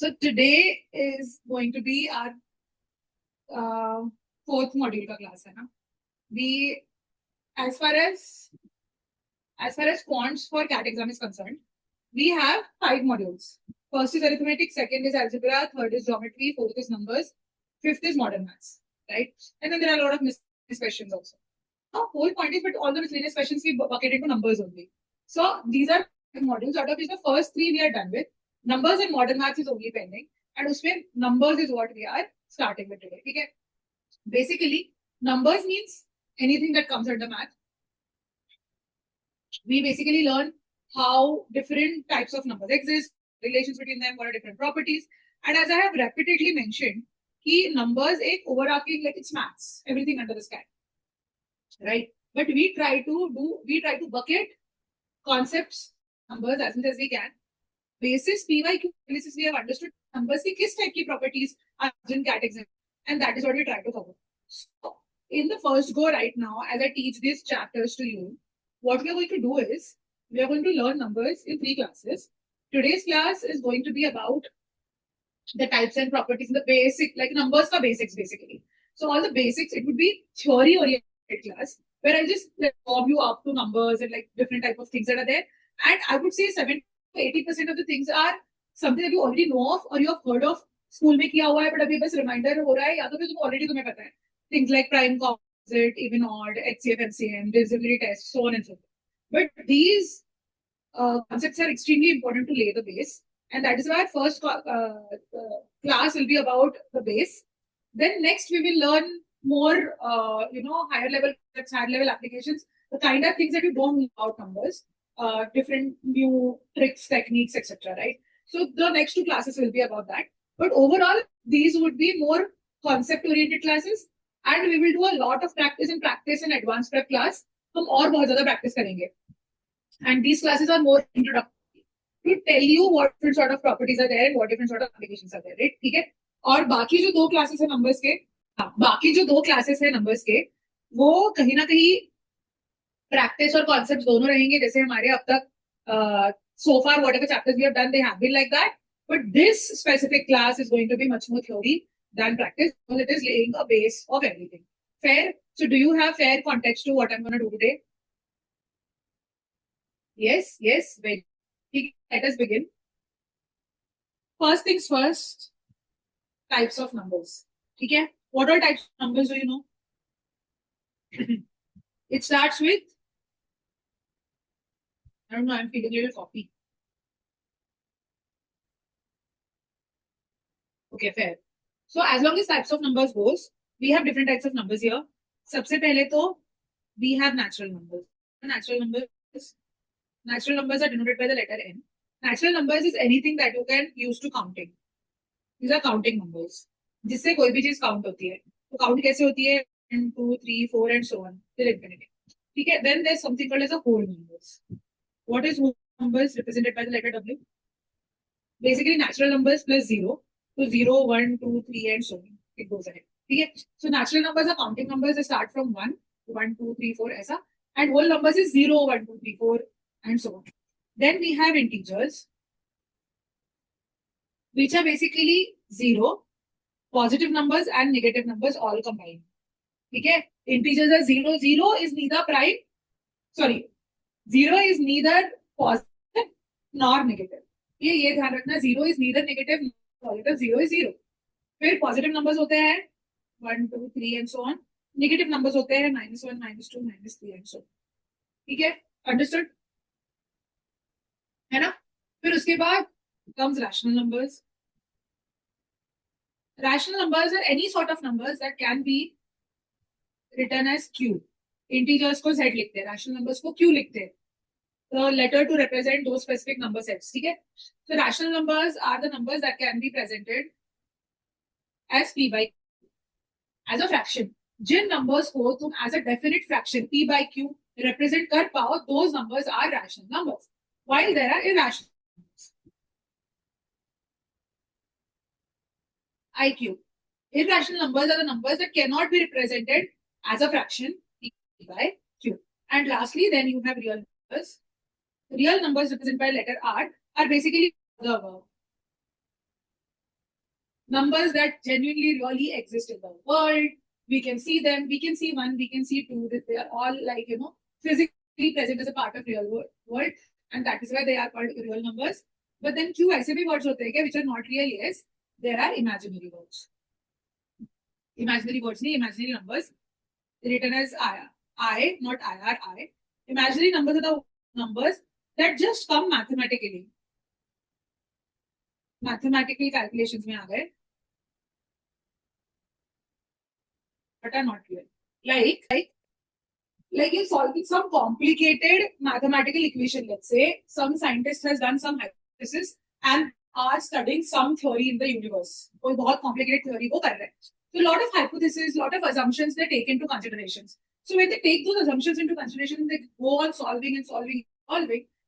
So today is going to be our fourth module का class है ना. We as far as quants for CAT exam is concerned, we have 5 modules. First is arithmetic, second is algebra, third is geometry, fourth is numbers, fifth is modern maths, right? And then there are a lot of miscellaneous questions also. The whole point is, but all the miscellaneous questions we bucket into numbers only. So these are modules, out of which the first 3 we are done with. Numbers and modern maths is only pending, and usme numbers is what we are starting with today. Okay? Basically, numbers means anything that comes under math. We basically learn how different types of numbers exist, relations between them, what are different properties. And as I have repeatedly mentioned, key numbers एक overarching, like it's maths, everything under the sky, right? But we try to bucket concepts, numbers as much as we can. Basis PYQ analysis, we have understood numbers की किस type की properties are in CAT exam, and that is what we try to cover. So, in the first go right now, as I teach these chapters to you, what we are going to do is, we are going to learn numbers in 3 classes. Today's class is going to be about the types and properties, the basic, like numbers ka basics basically. So all the basics, it would be theory oriented class, where I'll just warm you up to numbers and like different type of things that are there. And I would say 70 to 80% of the things are something that you already know of or you have heard of. School में किया हुआ है, but अभी बस reminder हो रहा है, या तो फिर already तुम्हें पता है. Things like prime, composite, even odd, HCF, MCM, divisibility test, so on and so forth. But these concepts are extremely important to lay the base, and that is why first class will be about the base. Then next we will learn more, higher level concepts, higher level applications, the kind of things that you don't know about numbers, different new tricks, techniques, etc. Right? So the next 2 classes will be about that. But overall, these would be more concept-oriented classes, and we will do a lot of practice and advanced prep class. हम और बहुत ज़्यादा practice करेंगे. And these classes are more introductory to tell you what different sort of properties are there and what different sort of applications are there, right? ठीक है? और बाकी जो 2 classes है numbers के, वो कहीं ना कहीं practice और concepts दोनों रहेंगे, जैसे हमारे अब तक so far whatever chapters we have done, they have been like that. But this specific class is going to be much more theory than practice, because it is laying a base of everything. Fair? So do you have fair context to what I'm going to do today? Yes, very. Let us begin. First things first, types of numbers. Okay? What are types of numbers do you know? It starts with, I don't know, I'm feeling a little coffee. Okay, fair. So as long as types of numbers goes, we have different types of numbers here. सबसे पहले तो we have natural numbers. Natural numbers are denoted by the letter N. Natural numbers is anything that you can use to counting. These are counting numbers. जिससे कोई भी चीज count होती है. तो count कैसे होती है? 1, 2, 3, 4 and so on till infinity. ठीक है? Then there's something called as a whole numbers. What is whole numbers represented by the letter W? Basically natural numbers plus 0. So 0, 1, 2, 3 and so on. It goes ahead. Okay? So natural numbers are counting numbers. They start from 1, 1, 2, 3, 4 ऐसा. And whole numbers is 0, 1, 2, 3, 4 and so on. Then we have integers, which are basically 0, positive numbers and negative numbers all combined. Okay? Integers are 0. 0 is neither positive nor negative. ये ध्यान रखना, 0 is neither negative nor positive, 0 is 0. फिर positive numbers होते हैं 1, 2, 3 and so on. Negative numbers होते हैं -1, -2, -3 and so on. ठीक है? Understood? है ना? फिर उसके बाद comes rational numbers. Rational numbers are any sort of numbers that can be written as Q. Integers को Z लिखते हैं, rational numbers को Q लिखते हैं. The letter to represent those specific number sets. ठीक है? So rational numbers are the numbers that can be presented as P by Q. As a fraction. Jin numbers को तुम as a definite fraction P by Q represent कर पाओ, those numbers are rational numbers. While there are irrational numbers. IQ. Irrational numbers are the numbers that cannot be represented as a fraction P by Q. And lastly, then you have real numbers. Real numbers represented by letter R are basically the above. numbers that genuinely really exist in the world. We can see them. We can see 1, we can see 2. They are all like, physically present as a part of real world. And that is why they are called real numbers. But then few ऐसे भी words होते हैं which are not real. Yes, there are imaginary words. Imaginary words नहीं, imaginary numbers written as I, not IRI. Imaginary numbers are the numbers that just come mathematically. Mathematical calculations में आ गए, but are not real. Like you're solving some complicated mathematical equation. Let's say some scientist has done some hypothesis and are studying some theory in the universe. कोई बहुत complicated theory वो कर रहे हैं. So a lot of hypotheses, lot of assumptions they take into considerations. So when they take those assumptions into consideration, they go on solving and solving,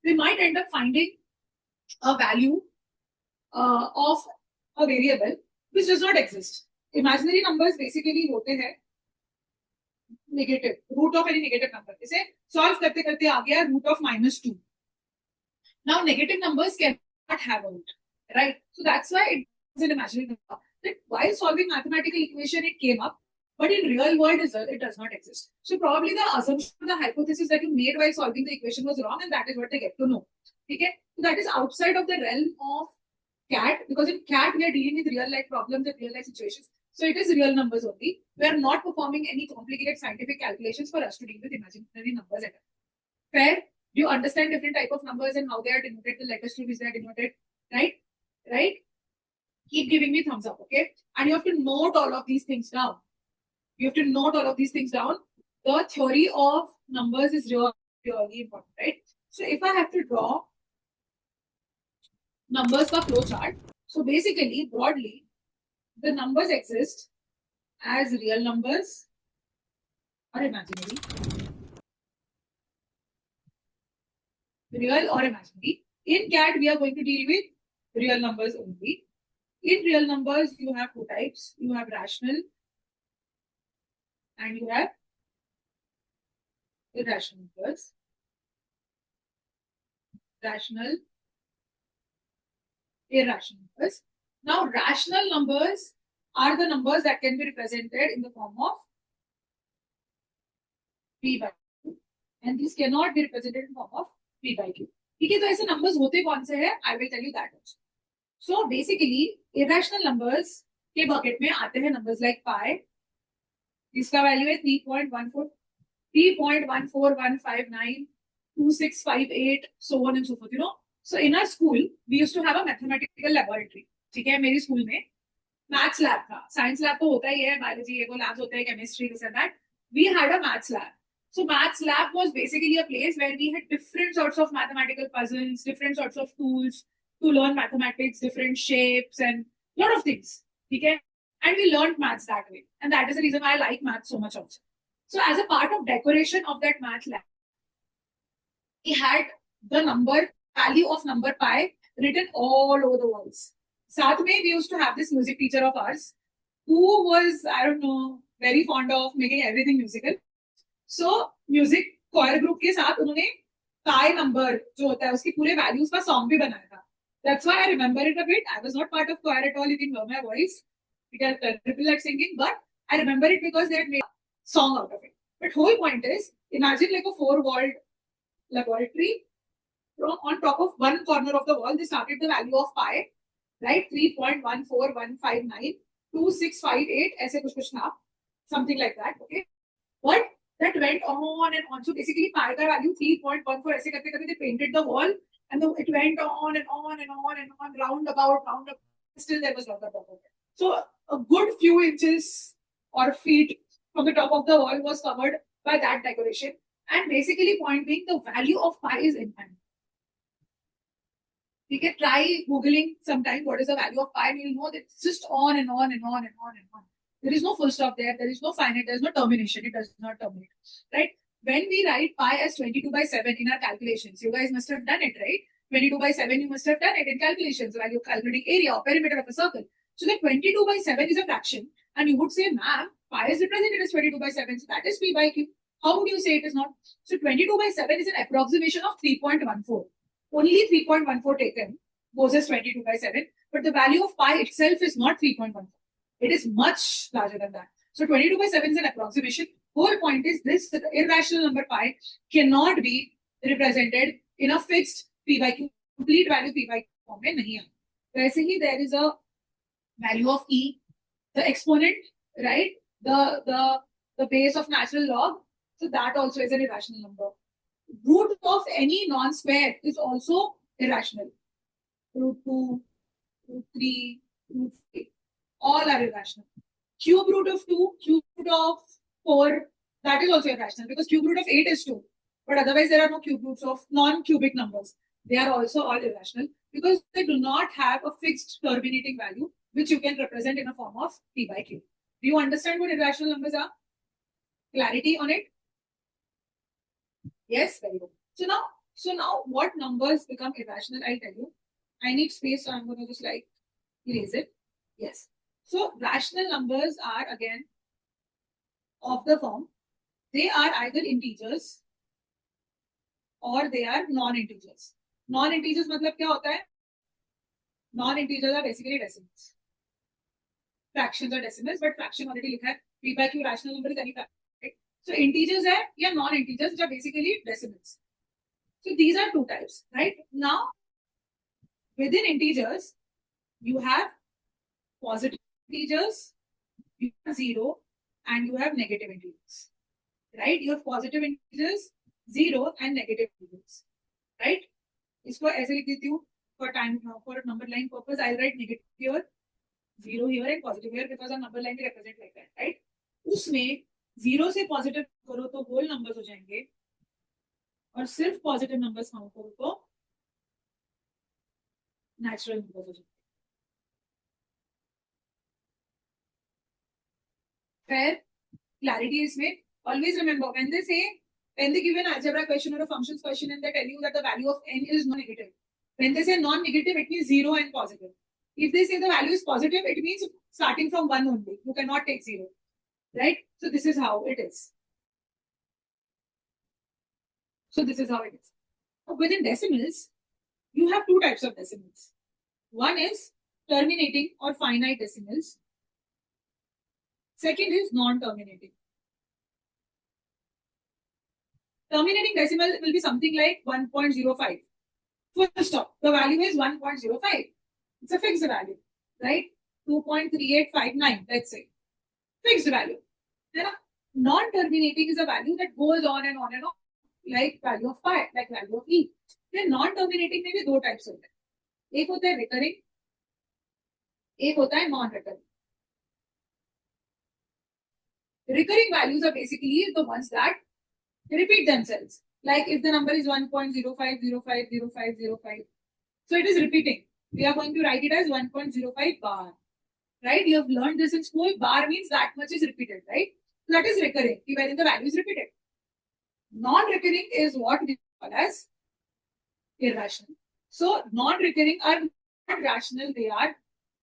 they might end up finding a value of a variable which does not exist. Imaginary numbers basically होते हैं negative, root of any negative number. इसे solve करते करते आ गया root of -2. Now negative numbers cannot have a root, right? So that's why it is an imaginary number. That while solving mathematical equation it came up, but in real world it does not exist. So probably the assumption, the hypothesis that you made while solving the equation was wrong, and that is what they get to know. Okay, so that is outside of the realm of CAT, because in CAT we are dealing with real life problems and real life situations. So it is real numbers only. We are not performing any complicated scientific calculations for us to deal with imaginary numbers at all. Fair? Do you understand different type of numbers and how they are denoted, the letters through which they are denoted? Right? Right? Keep giving me thumbs up, okay? And you have to note all of these things down. You have to note all of these things down. The theory of numbers is really, really important, right? So if I have to draw numbers ka flow chart, so basically, broadly, the numbers exist as real numbers or imaginary. Real or imaginary. In CAT, we are going to deal with real numbers only. In real numbers, you have two types. You have rational and you have irrational numbers. Rational, irrational numbers. Now, rational numbers are the numbers that can be represented in the form of P by Q, and these cannot be represented in the form of P by Q. ठीक है, तो ऐसे numbers होते कौन से हैं? I will tell you that also. So basically, irrational numbers के bucket में आते हैं numbers like pi. इसका value है 3.14, 3.14159, 2658, so on and so forth. You know. So in our school, we used to have a mathematical laboratory. ठीक है, मेरी school में मैथ्स लैब था. साइंस लैब तो होता ही है, बायोलॉजी ये वो लैब्स होते हैं, chemistry this and that. We had a maths lab. So maths lab was basically a place where we had different sorts of mathematical puzzles, different sorts of tools to learn mathematics, different shapes and a lot of things. Okay? And we learned maths that way. And that is the reason why I like maths so much also. So as a part of decoration of that math lab, we had the value of number pi written all over the walls. Sath mein, we used to have this music teacher of ours who was, I don't know, very fond of making everything musical. So music choir group के साथ उन्होंने pi number जो होता है उसके पूरे values का song भी बनाया था. That's why I remember it a bit. I was not part of choir at all. You can hear my voice because I'm terrible at singing, but I remember it because they had made a song out of it. But whole point is, imagine like a 4-walled laboratory. On top of one corner of the wall, they started the value of pi, right? 3.14159, 2658, ऐसे कुछ था, something like that, okay? But that went on and on. So basically, pi का value 3.14 ऐसे करते करते they painted the wall, and it went on and on and on and on, round about. Still, there was not the top of it. So a good few inches or feet from the top of the wall was covered by that decoration. And basically, point being, the value of pi is infinite. You can try googling sometime what is the value of pi, and you'll know that it's just on and on and on and on and on. There is no full stop there. There is no finite. There is no termination. It does not terminate, right? When we write pi as 22/7 in our calculations, you guys must have done it, right? 22/7, you must have done it in calculations while you're calculating area or perimeter of a circle. So the 22/7 is a fraction, and you would say, ma'am, pi is represented as 22/7, so that is P by Q. How would you say it is not? So 22/7 is an approximation of 3.14. Only 3.14 taken goes as 22/7. but the value of pi itself is not 3.14. It is much larger than that. So 22/7 is an approximation. Whole point is this: the irrational number pi cannot be represented in a fixed p by q. Complete value p by q form में नहीं है. वैसे ही there is a value of e, the exponent, right? The base of natural log. So that also is an irrational number. Root of any non-square is also irrational. Root 2, root 3, root 3, all are irrational. Cube root of 2, cube root of 4, that is also irrational because cube root of 8 is 2. But otherwise there are no cube roots of non-cubic numbers. They are also all irrational because they do not have a fixed terminating value which you can represent in a form of p by q. Do you understand what irrational numbers are? Clarity on it? Yes, very good. So now what numbers become irrational? I'll tell you. I need space, so I'm going to just like erase it. Yes. So rational numbers are again of the form. They are either integers or they are non-integers. Non-integers मतलब क्या होता है? Non-integers are basically decimals. Fractions are decimals, but fraction already लिखा है. P by Q rational number is any fraction. Right? So integers है या non-integers which are basically decimals. So these are two types, right? Now within integers, you have positive integers, you have 0, and you have negative integers, right? You have positive integers, 0, and negative integers, right? इसको ऐसे लिख देती हूँ for time, for number line purpose. I'll write negative here, 0 here, and positive here because our number line represent like that, right? उसमें 0 से positive करो तो whole numbers हो जाएंगे, और सिर्फ positive numbers count करो तो natural numbers हो जाएंगे. Fair? Clarity is made. Always remember, when they give an algebra question or a functions question and they tell you that the value of n is non-negative. When they say non-negative, it means 0 and positive. If they say the value is positive, it means starting from 1 only. You cannot take 0. Right? So this is how it is. Within decimals, you have two types of decimals. One is terminating or finite decimals. Second is non-terminating. Terminating decimal will be something like 1.05. Full stop. The value is 1.05. It's a fixed value, right? 2.3859, let's say. Fixed value. Non-terminating is a value that goes on and on and on, like value of pi, like value of e. Then non-terminating में भी दो types होते हैं. एक होता है recurring, एक होता है non-recurring. Recurring values are basically the ones that repeat themselves. Like if the number is 1.05050505, so it is repeating. We are going to write it as 1.05 bar. Right? You have learned this in school. Bar means that much is repeated, right? So that is recurring, wherein the value is repeated. Non-recurring is what we call as irrational. So non-recurring are not rational, they are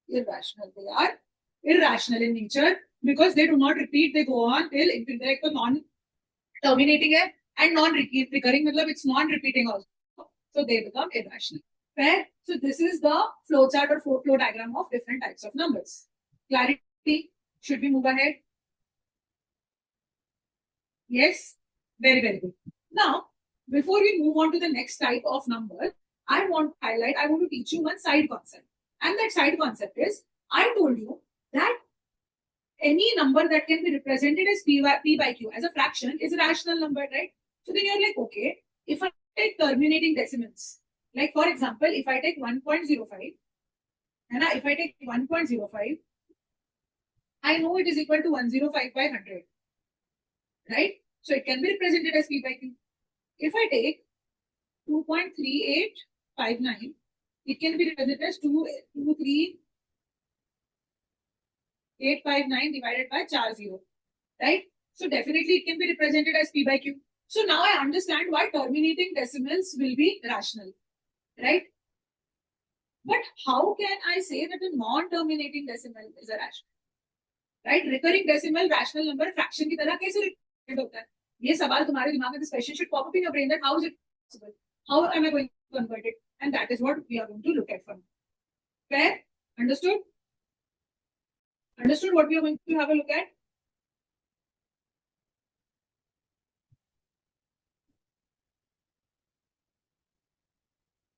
irrational. They are irrational in nature because they do not repeat, they go on till infinity. Like the non-terminating है and non-recurring मतलब it's non-repeating also. So they become irrational. Fair? So this is the flow chart or flow diagram of different types of numbers. Clarity? Should we move ahead? Yes? Very, very good. Now, before we move on to the next type of number, I want to teach you one side concept. And that side concept is, I told you that any number that can be represented as p by q as a fraction is a rational number, right? So then you're like, okay, if I take terminating decimals, like for example, if I take 1.05, and if I take 1.05, I know it is equal to 105 by 100, right? So it can be represented as p by q. If I take 2.3859, it can be represented as 23859 divided by 40, right? So definitely it can be represented as p by q. So now I understand why terminating decimals will be rational, right? But how can I say that a non-terminating decimal is a rational? Right? Recurring decimal, rational number, fraction की तरह कैसे represent होता है? ये सवाल तुम्हारे दिमाग में, this question should pop up in your brain that how is it possible? How am I going to convert it? And that is what we are going to look at from. Fair? Understood? Understood what we are going to have a look at?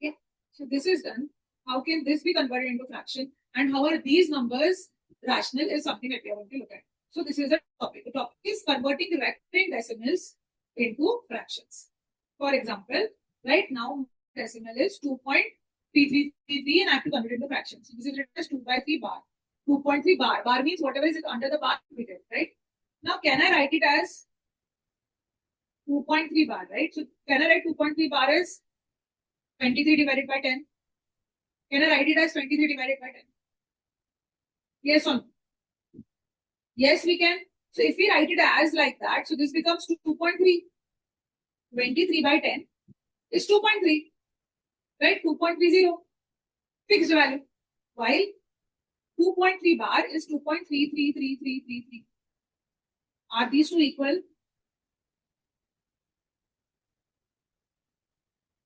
Okay. So this is done. How can this be converted into fraction? And how are these numbers rational is something that we are going to look at. So this is the topic. The topic is converting recurring decimals into fractions. For example, right now decimal is 2.3333 and I have to convert it into fractions. So this is written as 2 by 3 bar. 2.3 bar. Bar means whatever is under the bar, right? Now can I write it as 2.3 bar, right? So can I write 2.3 bar as 23 divided by 10? Can I write it as 23 divided by 10? Yes or no? Yes, we can. So if we write it as like that, so this becomes 2.3. 23 by 10 is 2.3, right? 2.30, fixed value. While 2.3 bar is 2.333333. Are these two equal?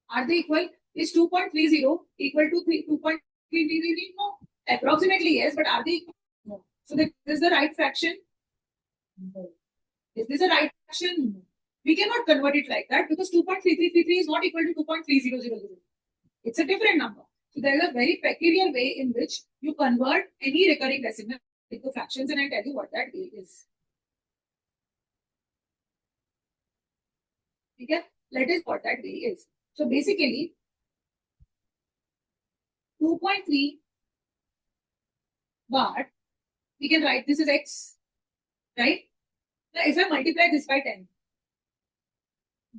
Are they equal? Is 2.30 equal to 2.333? No. Approximately yes, but are they equal? No. So this is the right fraction? No. Is this a right fraction? No. We cannot convert it like that because 2.3333 is not equal to 2.3000. It's a different number. So there is a very peculiar way in which you convert any recurring decimal into fractions, and I'll tell you what that way is. Okay? Let us what that way is. So basically, 2.3 bar, we can write this as x, right? Now if I multiply this by 10,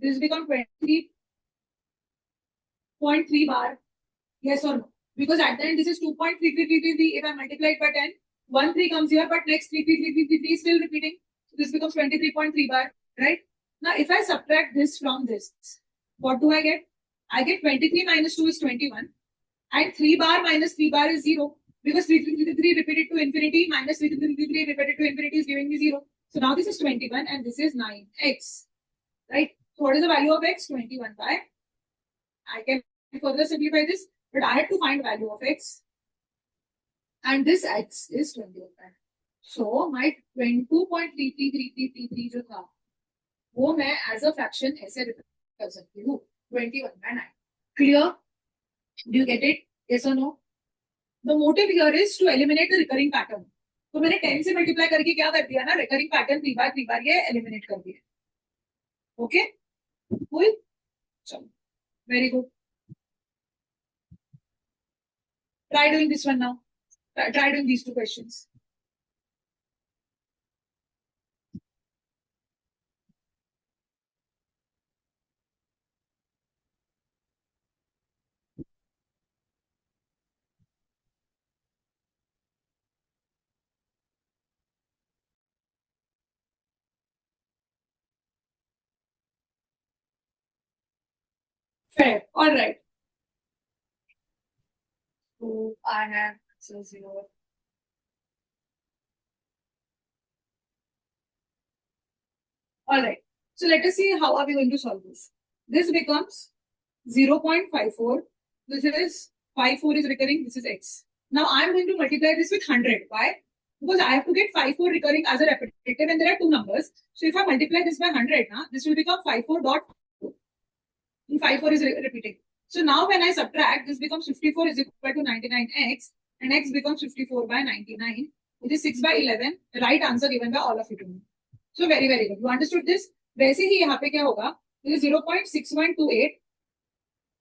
this becomes 23.3 bar. Yes or no? Because at the end, this is 2.3333. If I multiply it by 10, 1 3 comes here, but next 3 is still repeating. So this becomes 23.3 bar, right? Now, if I subtract this from this, what do I get? I get 23 minus 2 is 21. And 3 bar minus 3 bar is 0. Because 3 repeated to infinity minus 3 repeated to infinity is giving me 0. So now this is 21 and this is 9x. Right? So what is the value of x? 21 by. I can further simplify this, but I had to find value of x. And this x is 21 by. So my 22.3333 जो था वो मैं as a fraction ऐसे represent कर सकती हूँ 21 by 9. Clear? Do you get it? Yes or no? The motive here is to eliminate the recurring pattern. तो मैंने 10 से मल्टीप्लाई करके क्या कर दिया ना recurring pattern 3 बार ये eliminate कर दिया. Okay? Cool? चलो. Very good. Try doing this one now. Try doing these two questions. Fair. All right. So I have answer 0. All right. So let us see how are we going to solve this. This becomes 0.54. This is 54 is recurring. This is x. Now I'm going to multiply this with 100. Why? Because I have to get 54 recurring as a repetitive and there are two numbers. So if I multiply this by 100, this will become 54 dot 4. 54 is repeating. So now when I subtract, this becomes 54 is equal to 99x and x becomes 54 by 99, which is 6 by 11. The right answer given by all of you to me. So very, very good. You understood this? वैसे ही यहाँ पे क्या होगा? This is 0.6128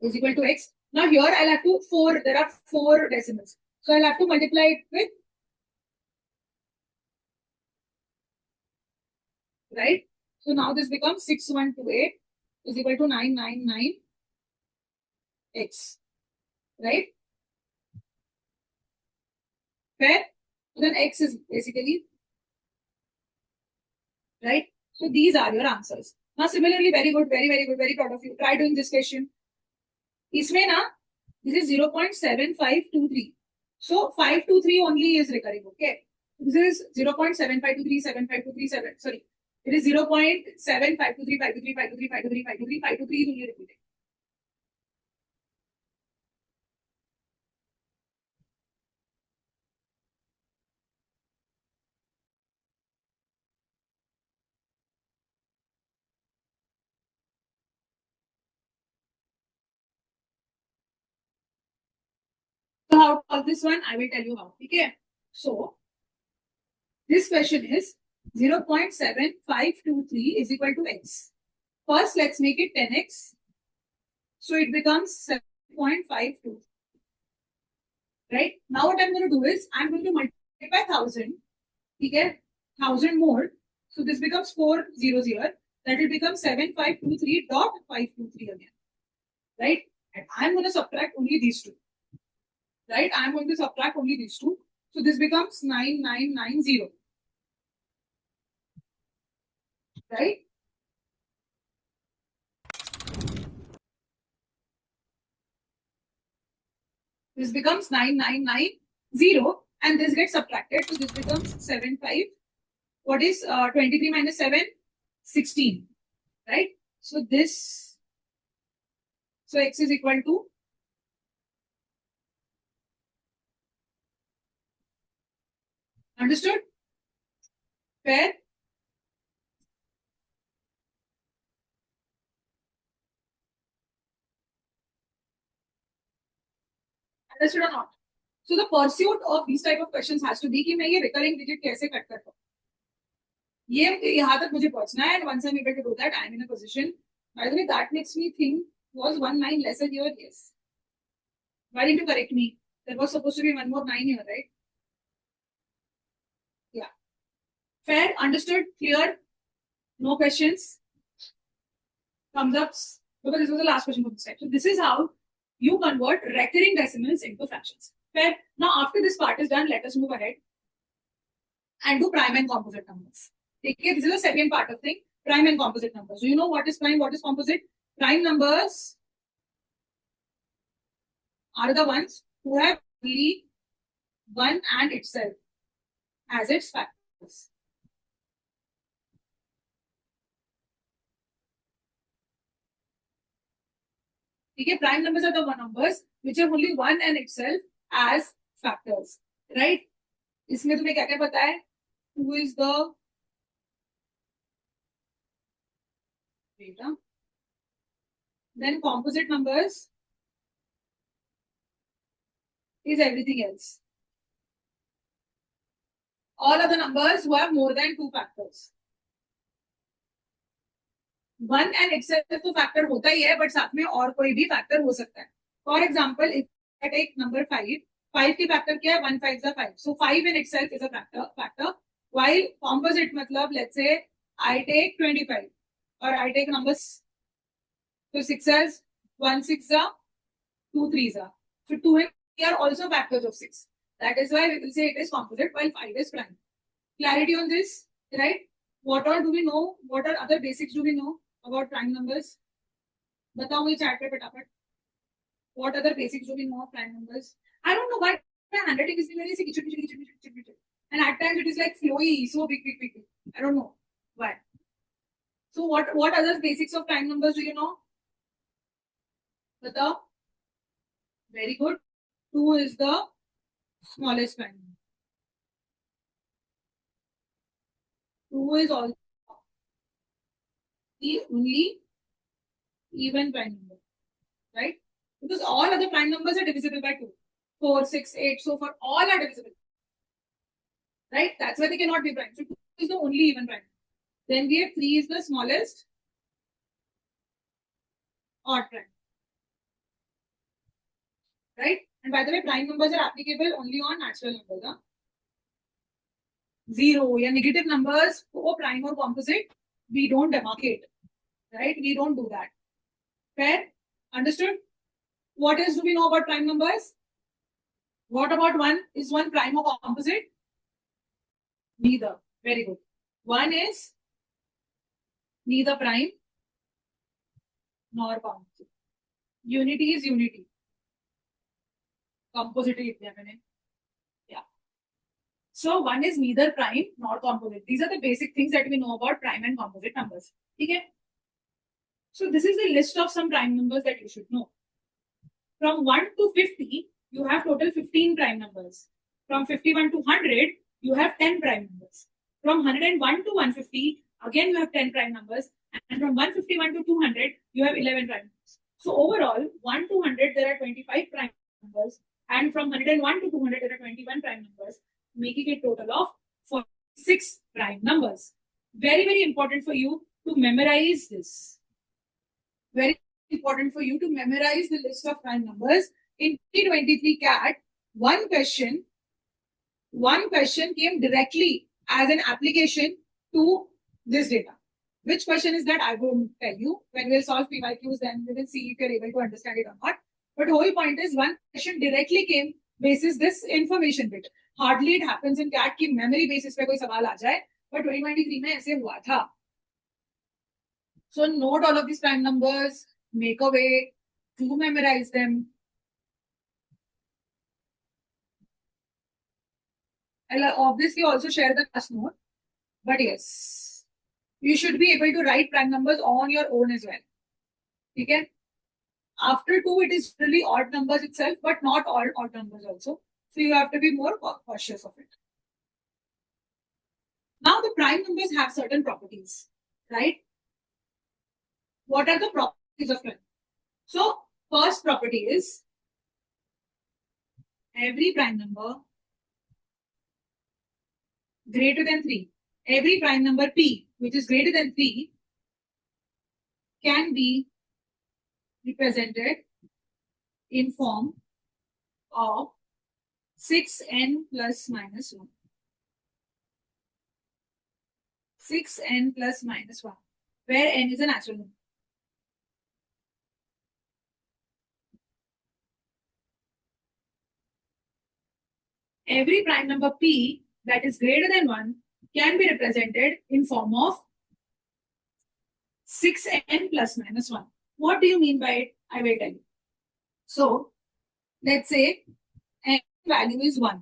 is equal to x. Now here I'll have to there are 4 decimals. So I'll have to multiply it with, right? So now this becomes 6128 is equal to 999x, right? Fair? So then x is basically, right? So these are your answers. Now similarly, very good, very, very good, very proud of you. Try doing this question. इसमें ना, this is 0.7523. So 523 only is recurring, okay? This is 0.7523, sorry. It is 0.7523, 523, 523, 523, 523, 523 is only repeating. So how to solve this one? I will tell you how. Okay. So this question is 0.7523 is equal to x. First, let's make it 10x. So it becomes 7.52. Right? Now what I'm going to do is I'm going to multiply by 1000. Okay? 1000 more. So this becomes 400. That will become 7523.523 again. Right? And I'm going to subtract only these two. Right? I'm going to subtract only these two. So this becomes 9990. Right? This becomes 9990 and this gets subtracted. So this becomes 75. What is 23 minus 7? 16. Right? So this, so x is equal to understood? Fair? Understood or not? So the pursuit of these type of questions has to be कि मैं ये recurring digit कैसे cut करता हूँ. ये यहाँ तक मुझे पहुँचना है, and once I'm able to do that, I'm in a position. By the way, that makes me think, was 1 9 lesser here? Yes. Why didn't you correct me? There was supposed to be 1 more 9 here, right? Yeah. Fair? Understood? Clear? No questions? Thumbs ups? Because this was the last question for this time. So this is how you convert recurring decimals into fractions. Fair? Now after this part is done, let us move ahead and do prime and composite numbers. Okay, this is the second part of thing. Prime and composite numbers. Do you know what is prime, what is composite? Prime numbers are the ones who have only one and itself as its factors. Okay, prime numbers are the numbers which have only one and itself as factors, right? इसमें तुम्हें क्या क्या पता है? Who is the data? Then composite numbers is everything else. All other numbers who have more than two factors. One and itself तो factor होता ही है, but साथ में और कोई भी factor हो सकता है. For example, if I take number 5, 5 की factor क्या है? 1 5 is 5. So 5 in itself is a factor. While composite मतलब, let's say I take 25 or I take numbers. So 6 is 1 6 are 2 3s are. So 2 and 3 are also factors of 6. That is why we will say it is composite while 5 is prime. Clarity on this, right? What all do we know? What are other basics do we know about prime numbers? बताओ मुझे chat पे फटाफट. What other basics do we know of prime numbers? I don't know why my handwriting is very kichik. And at times it is like flowy, so big. I don't know why. So what other basics of prime numbers do you know? बताओ. Very good. 2 is the smallest prime number. 2 is also the only even prime number, right? Because all other prime numbers are divisible by 2. 4, 6, 8, so for all are divisible. Right? That's why they cannot be prime. So 2 is the only even prime. Then we have 3 is the smallest odd prime. Right? And by the way, prime numbers are applicable only on natural numbers. Huh? 0 or negative numbers for prime or composite, we don't demarcate. Right? We don't do that. Fair? Understood? What else do we know about prime numbers? What about 1? Is 1 prime or composite? Neither. Very good. 1 is neither prime nor composite. Unity is unity. Composite is yeah. So 1 is neither prime nor composite. These are the basic things that we know about prime and composite numbers. Okay? So this is the list of some prime numbers that you should know. From 1 to 50, you have total 15 prime numbers. From 51 to 100, you have 10 prime numbers. From 101 to 150, again you have 10 prime numbers. And from 151 to 200, you have 11 prime numbers. So overall, 1 to 100, there are 25 prime numbers. and from 101 to 221 prime numbers, making a total of 46 prime numbers. Very, very important for you to memorize this. Very important for you to memorize the list of prime numbers. In 2023 CAT, one question came directly as an application to this data. Which question is that? I won't tell you. When we'll solve PYQs, then we will see if you're able to understand it or not. But the whole point is one question directly came basis this information bit. Hardly it happens in CAT की memory basis पे कोई सवाल आ जाए, but 2023 में ऐसे हुआ था. So note all of these prime numbers, make a way to memorize them. I'll obviously also share the class note, but yes, you should be able to write prime numbers on your own as well. Okay? After 2, it is really odd numbers itself, but not all odd numbers also. So you have to be more cautious of it. Now the prime numbers have certain properties, right? What are the properties of prime? So first property is every prime number greater than 3. Every prime number P, which is greater than 3, can be represented in form of 6n plus minus 1. 6n plus minus 1, where n is a natural number. Every prime number P that is greater than 1 can be represented in form of 6n plus minus 1. What do you mean by it? I will tell you. So, let's say n value is 1.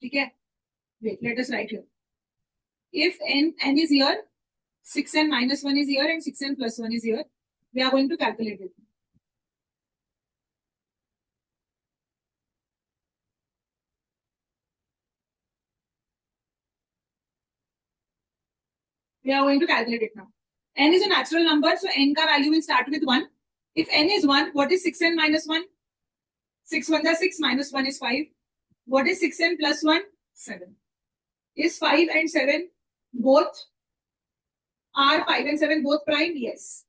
Okay? Wait, let us write here. If n is here, 6n minus 1 is here and 6n plus 1 is here, we are going to calculate it. We are going to calculate it now. N is a natural number, so n ka value will start with 1. If n is 1, what is 6n minus 1? 6 1 is 6, minus 1 is 5. What is 6n plus 1? 7. Is 5 and 7 both? Are 5 and 7 both prime? Yes.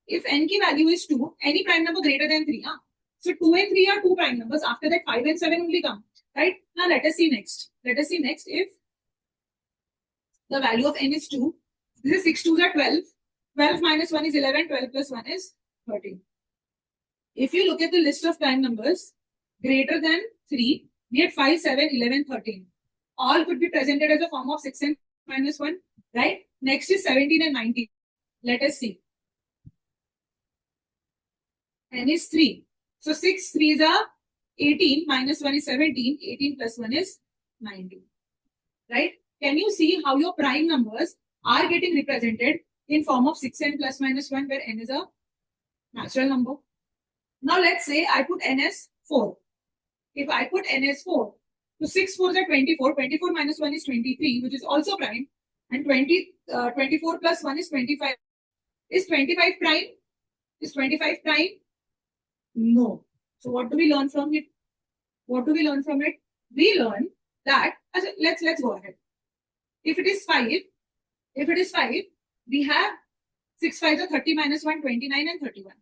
If n ki value is 2, any prime number greater than 3. So 2 and 3 are 2 prime numbers. After that, 5 and 7 only come. Right? Now let us see next. Let us see next if the value of n is 2. This is 6 2s are 12. 12 minus 1 is 11. 12 plus 1 is 13. If you look at the list of prime numbers greater than 3, we had 5, 7, 11, 13. All could be presented as a form of 6 and minus 1. Right? Next is 17 and 19. Let us see. N is 3. So 6 3s are 18. Minus 1 is 17. 18 plus 1 is 19. Right? Can you see how your prime numbers are getting represented in form of 6n plus minus 1, where n is a natural number? Now let's say I put n as 4. If I put n as 4, so 6 4s are 24. 24 minus 1 is 23, which is also prime. And 24 plus 1 is 25. Is 25 prime? Is 25 prime? No. So what do we learn from it? What do we learn from it? We learn that, let's go ahead. If it is 5, we have 6 5s are 30 minus 1, 29 and 31.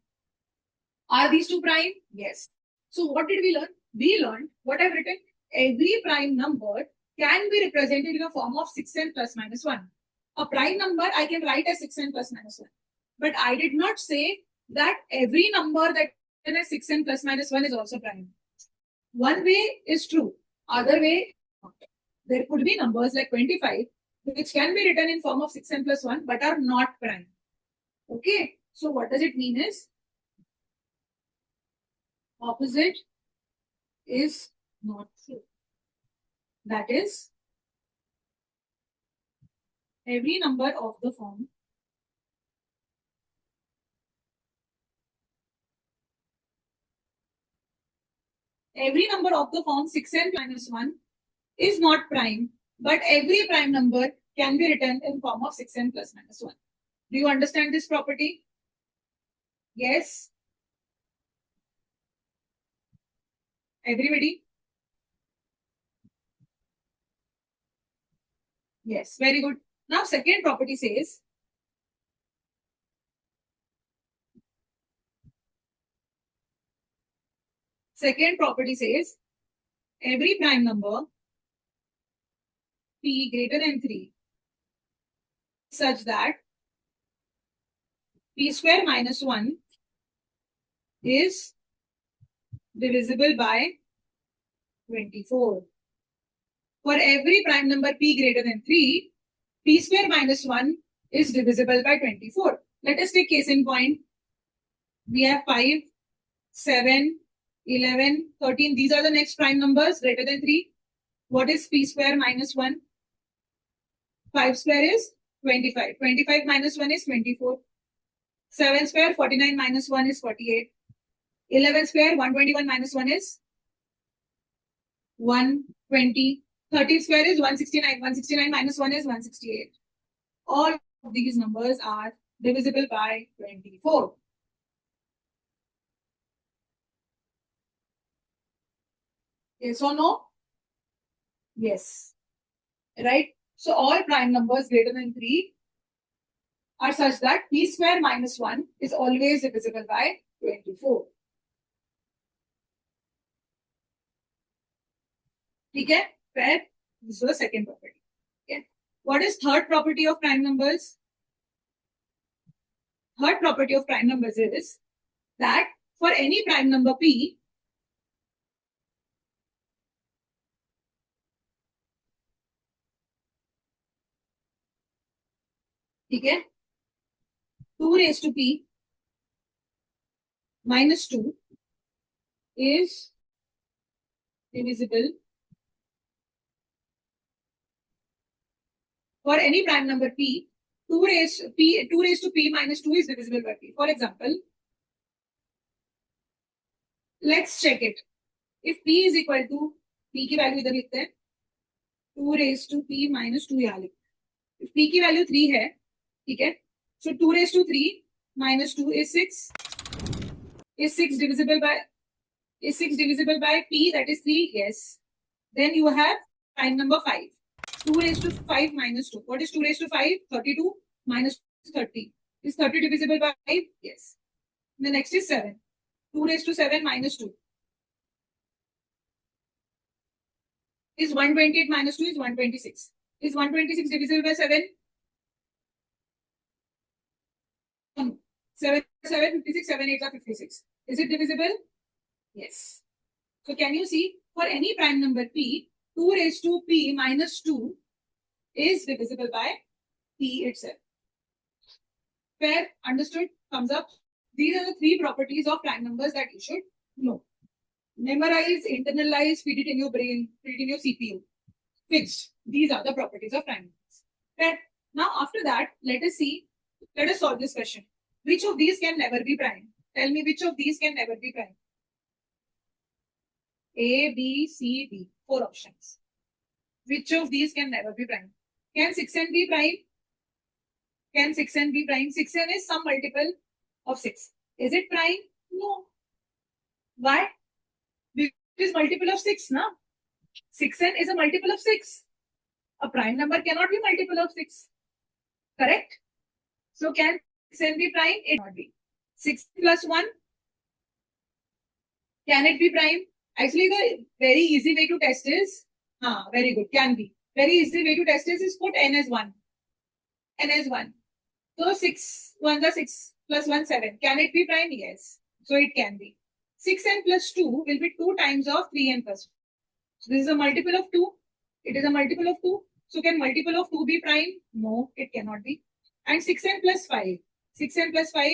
Are these two prime? Yes. So what did we learn? We learned what I've written. Every prime number can be represented in a form of 6n plus minus 1. A prime number I can write as 6n plus minus 1. But I did not say that every number that is 6n plus minus 1 is also prime. One way is true. Other way, there could be numbers like 25 which can be written in form of 6n plus 1 but are not prime. Okay. So what does it mean is opposite is not true. That is, every number of the form every number of the form 6n minus 1 is not prime, but every prime number can be written in form of 6n plus minus 1. Do you understand this property? Yes? Everybody? Yes, very good. Now, second property says, every prime number p greater than 3 such that p square minus 1 is divisible by 24. For every prime number p greater than 3, p square minus 1 is divisible by 24. Let us take case in point. We have 5, 7, 11, 13. These are the next prime numbers greater than 3. What is p square minus 1? 5 square is 25. 25 minus 1 is 24. 7 square, 49 minus 1 is 48. 11 square, 121 minus 1 is 120. 30 square is 169. 169 minus 1 is 168. All of these numbers are divisible by 24. Yes or no? Yes. Right? So all prime numbers greater than 3 are such that p square minus 1 is always divisible by 24. Okay? Fair? This is the second property. Okay? What is third property of prime numbers? Third property of prime numbers is that for any prime number p, okay, 2 raised to p minus 2 is divisible. For any prime number p, 2 raised to p minus 2 is divisible by p. For example, let's check it. If p is equal to, p की value इधर लिखते हैं, 2 raised to p minus 2 यहाँ लिखते हैं. If p की value 3 है, ठीक है, so 2 raised to 3 minus 2 is 6. Is 6 divisible by p, that is 3? Yes. Then you have prime number 5. 2 raised to 5 minus 2. What is 2 raised to 5? 32 minus 30. Is 30 divisible by 5? Yes. The next is 7. 2 raised to 7 minus 2. Is 128 minus 2 is 126. Is 126 divisible by 7? 7, 56, 7, 8 are 56. Is it divisible? Yes. So can you see, for any prime number p, 2 raised to p minus 2 is divisible by p itself. Fair? Understood? Thumbs up. These are the 3 properties of prime numbers that you should know. Memorize, internalize, feed it in your brain, feed it in your CPU. Fixed. These are the properties of prime numbers. Fair? Now after that, let us solve this question. Which of these can never be prime? Tell me which of these can never be prime. A, B, C, D. 4 options. Which of these can never be prime? Can 6n be prime? Can 6n be prime? 6n is some multiple of 6. Is it prime? No. Why? Because it is multiple of 6, na? 6n is a multiple of 6. A prime number cannot be multiple of 6. Correct? So can 6n be prime? It cannot be. 6 plus 1. Can it be prime? Actually, the very easy way to test is, very good, can be. Very easy way to test is put n as 1. N as 1. So 6, 1 are 6 plus 1, 7. Can it be prime? Yes. So it can be. 6n plus 2 will be 2 times of 3n plus 2. So this is a multiple of 2. It is a multiple of 2. So can multiple of 2 be prime? No, it cannot be. And 6n plus 5. 6n plus 5.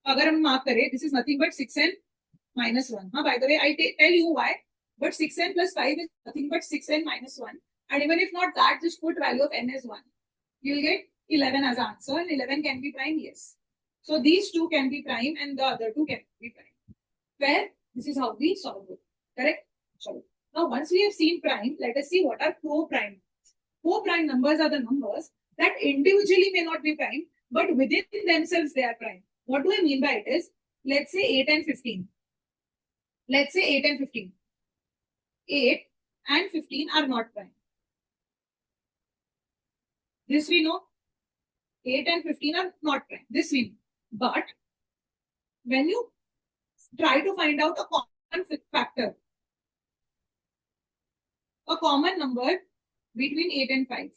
Agar hum mark kare, this is nothing but 6n minus 1. By the way, I tell you why. But 6n plus 5 is nothing but 6n minus 1. And even if not that, just put value of n as 1. You'll get 11 as answer. And 11 can be prime, yes. So these 2 can be prime and the other 2 can be prime. Fair? This is how we solve it. Correct? So now once we have seen prime, let us see what are co-prime. Co-prime numbers are the numbers that individually may not be prime, but within themselves they are prime. What do I mean by it is, let's say 8 and 15. Let's say 8 and 15. 8 and 15 are not prime. This we know. 8 and 15 are not prime. This we know. But when you try to find out a common factor, a common number between 8 and 5,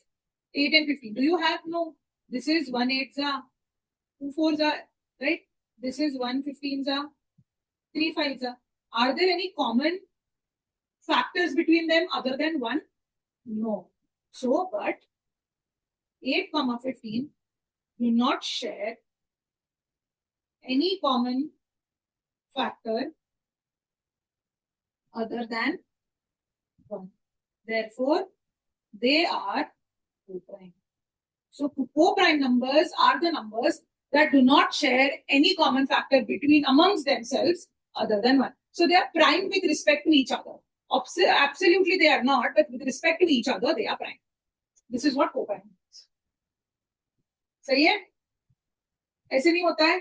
8 and 15, do you have? No. This is 1 8 za, 2 4 za, right? This is 1 15 za, 3 5 za. Are there any common factors between them other than 1? No. So, but 8, 15 do not share any common factor other than 1. Therefore, they are co-prime. So, co-prime numbers are the numbers that do not share any common factor between amongst themselves other than 1. So, they are prime with respect to each other. Absolutely, they are not, but with respect to each other, they are prime. This is what co-prime means. सही है? ऐसे नहीं होता है.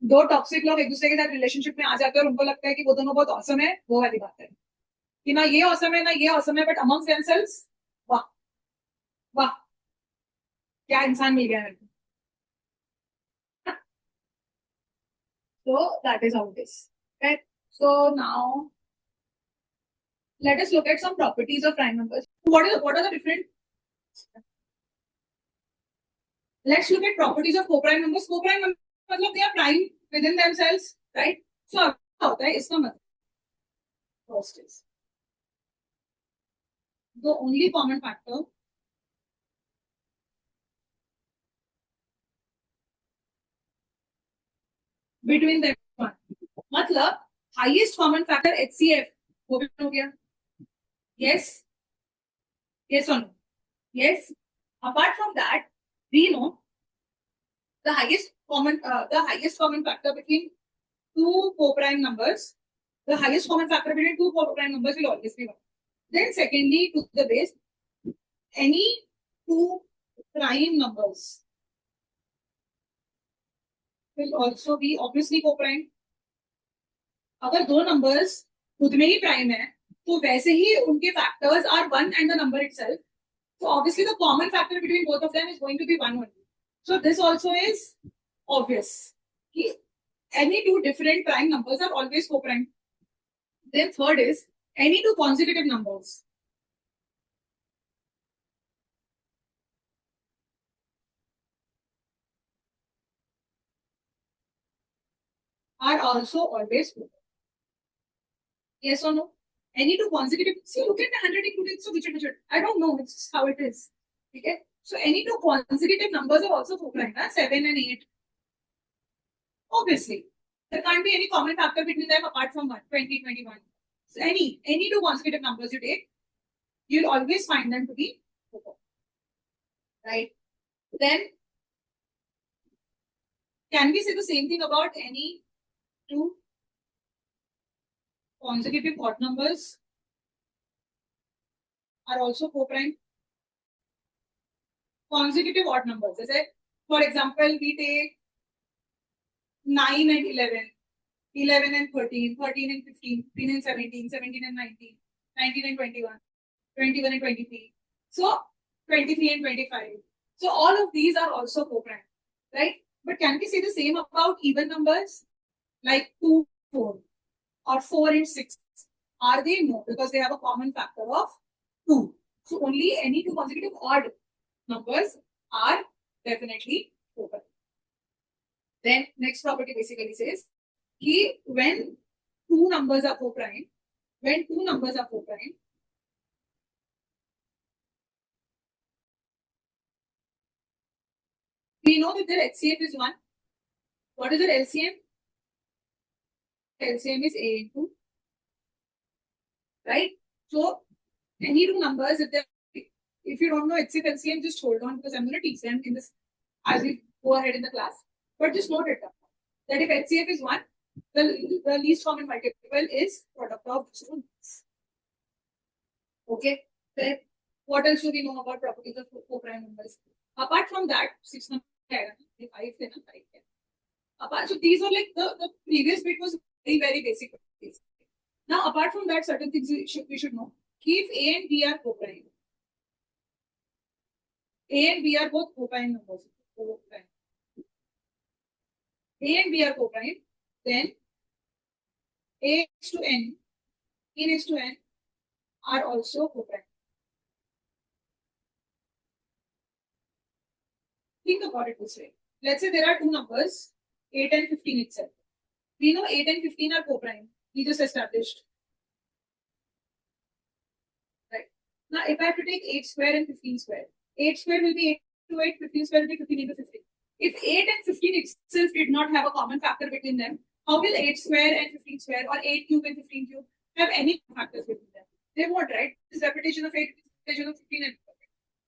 दो toxic लोग एक दूसरे के साथ रिलेशनशिप में आ जाते हैं और उनको लगता है कि वो दोनों बहुत औसम है, वो वाली बात है कि ना ये औसम है ना ये औसम है, बट अमंग्स देमसेल्व्स वाह वाह क्या इंसान मिल गया मेरे को. So that is how it is. Okay. So now let us look at some properties of prime numbers. What are the different? Let's look at properties of co-prime numbers. Co-prime numbers, they are prime within themselves, right? So क्या होता है इसका मतलब? First is the only common factor between them one. मतलब highest common factor HCF वो भी हो गया. Yes. Yes or no? Yes. Apart from that, we know the highest common factor between two co-prime numbers. The highest common factor between two co-prime numbers will always be 1. Then secondly, to the base, any two prime numbers will also be obviously co-prime. अगर दो numbers खुद में ही prime है, तो वैसे ही उनके factors are 1 and the number itself. So obviously the common factor between both of them is going to be 1 only. So this also is obvious. Any two different prime numbers are always co-prime. Then third is any two consecutive numbers are also always co-prime. Yes or no? Any two consecutive. See, look at the handwriting. So I don't know. It's just how it is. Okay. So any two consecutive numbers are also co-prime. 7 and 8. Obviously, there can't be any common factor between them apart from 1, 20, 21. So any two consecutive numbers you take, you'll always find them to be co-prime. Right? Then, can we say the same thing about any two consecutive odd numbers are also co-prime? Consecutive odd numbers. For example, we take 9 and 11, 11 and 13, 13 and 15, 15 and 17, 17 and 19, 19 and 21, 21 and 23. So 23 and 25. So all of these are also co-prime, right? But can we say the same about even numbers like 2, 4 or 4 and 6? Are they? No, because they have a common factor of 2. So only any two consecutive odd numbers are definitely co-prime. Then next property basically says कि when two numbers are co-prime, we know that their HCF is 1. What is their LCM? LCM is A into, right? So any two numbers, if you don't know HCF, LCM, just hold on because I'm going to teach them in this as we go ahead in the class. But just note it down that if HCF is 1, the least common multiple is product of these two numbers. Okay. Then what else do we know about properties of co-prime numbers? Apart from that, 6 numbers, 5, 10, 5. Apart, so these are like the previous bit was very, very basic. Now, apart from that, certain things we should know. If A and B are co-prime, A and B are both coprime numbers. Coprime. A and B are coprime. Then A next to N, E next to N are also coprime. Think about it this way. Let's say there are two numbers, 8 and 15 itself. We know 8 and 15 are coprime. We just established. Right. Now, if I have to take 8 square and 15 square, 8 square will be 8 into 8, 15 square will be 15 into 15. If 8 and 15 itself did not have a common factor between them, how will 8 square and 15 square or 8 cube and 15 cube have any factors between them? They won't, right? This repetition of 8, repetition of 15 and 15.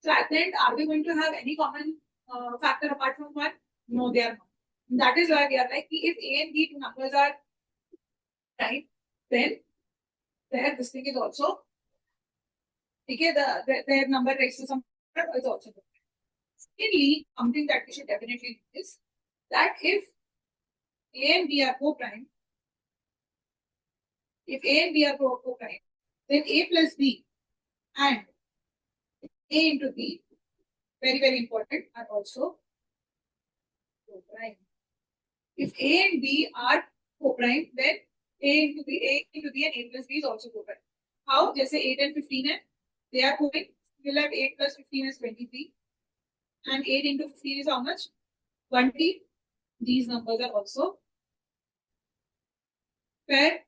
So at the end, are they going to have any common factor apart from 1? No, they are not. That is why we are like, if A and B two numbers are prime, then there this thing is also, okay, their number raised to some is also good. Secondly, something that we should definitely do is that if A and B are co-prime, if A and B are co-prime, then A plus B and A into B, very, very important, are also co-prime. If A and B are co-prime, then A into B and A plus B is also co-prime. How? Just say 8 and 15 and they are co-prime. We'll have 8 plus 15 is 23. And 8 into 15 is how much? 20. These numbers are also fair.